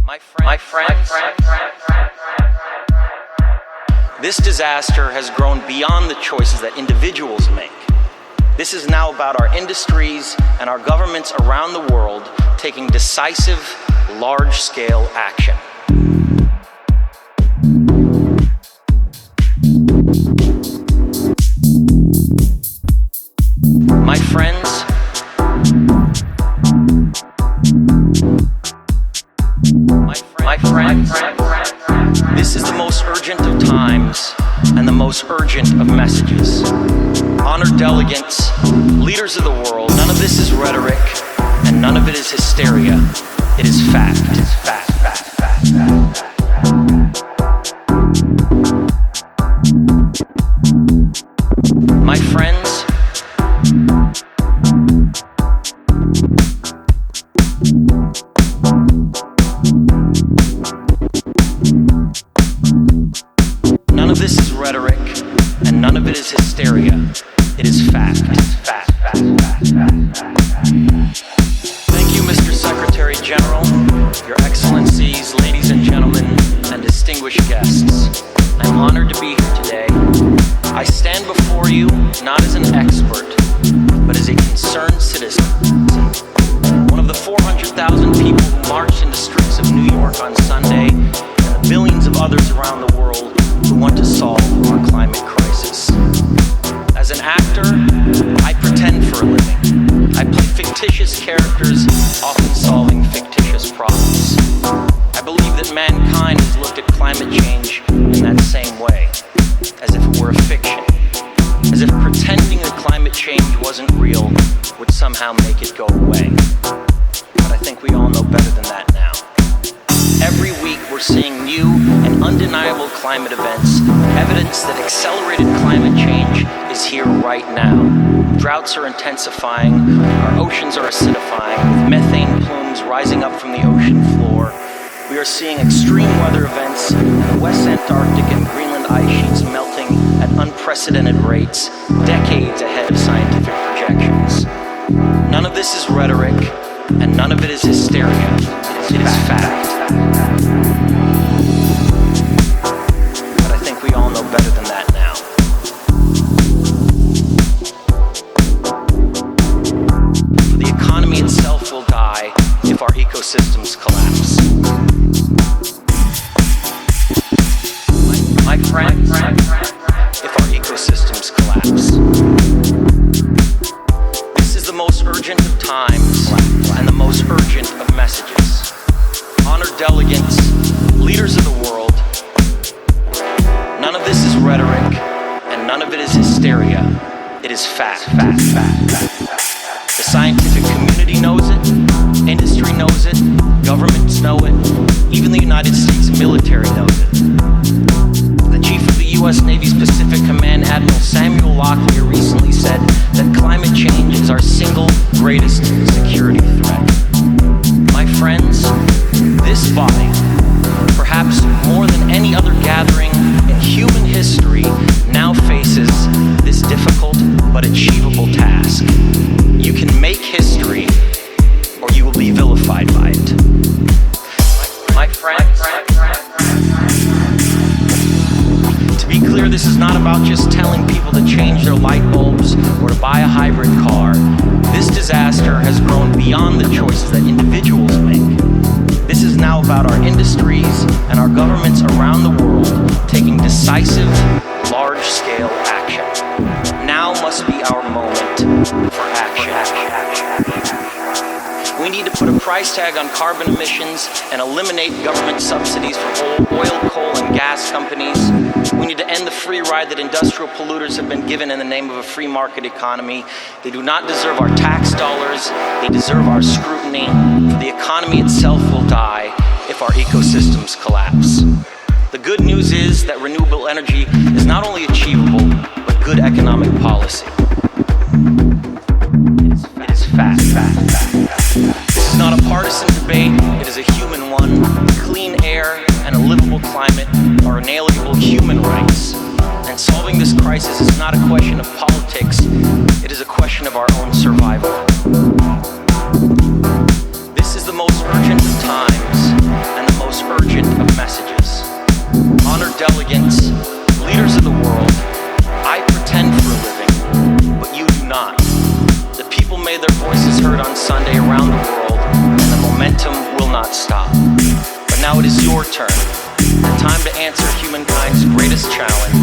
My friends, this disaster has grown beyond the choices that individuals make. This is now about our industries and our governments around the world taking decisive, large-scale action. My friends, this is the most urgent of times and the most urgent of messages. Honored delegates, leaders of the world, none of this is rhetoric and none of it is hysteria. It is fact. It is fact. My friends, none of this is rhetoric, and none of it is hysteria. It is fact. Thank you, Mr. Secretary General, Your Excellencies, ladies and gentlemen, and distinguished guests. I'm honored to be here today. I stand before you not as an expert, but as a concerned citizen. One of the 400,000 people who marched in the streets of New York on Sunday, and the billions of others around the world who want to solve our climate crisis. As an actor, I pretend for a living. I play fictitious characters, often solving fictitious problems. I believe that mankind has looked at climate change in that same way, as if it were a fiction. As if pretending that climate change wasn't real would somehow make it go away. But I think we all know better than that now. Every week we're seeing new and undeniable climate events, evidence that accelerated climate change is here right now. Droughts are intensifying, our oceans are acidifying, with methane plumes rising up from the ocean floor. We are seeing extreme weather events in the West Antarctic and Greenland ice sheets melting at unprecedented rates, decades ahead of scientific projections. None of this is rhetoric, and none of it is hysteria. It is fact. But I think we all know better than that now. For the economy itself will die if our ecosystems collapse. My friends, if our ecosystems collapse. This is the most urgent of times and the most urgent of messages. Honored delegates, leaders of the world, none of this is rhetoric and none of it is hysteria. It is fact. The scientific community knows it, industry knows it, governments know it, even the United States military knows it. The chief of the U.S. Navy's Pacific Command, Admiral Samuel Locklear, recently said that climate change is our single greatest security threat. My friends, this body, perhaps more than any other gathering in human history, now faces this difficult but achievable task. You can make history, or you will be vilified by it. My friends, to be clear, this is not about just telling people to change their light bulbs or to buy a hybrid car. This disaster has grown beyond the choices that individuals make. This is now about our industries and our governments around the world taking decisive, large-scale action. Now must be our moment for action. We need to put a price tag on carbon emissions and eliminate government subsidies for oil, coal, and gas companies. We need to end the free ride that industrial polluters have been given in the name of a free market economy. They do not deserve our tax dollars. They deserve our scrutiny. For the economy itself will die if our ecosystems collapse. The good news is that renewable energy is not only achievable, but good economic policy. It is fact. This is not a partisan debate, it is a human one. Clean air and a livable climate are inalienable human rights. And solving this crisis is not a question of politics, it is a question of our own survival. This is the most urgent of times and the your turn. The time to answer humankind's greatest challenge.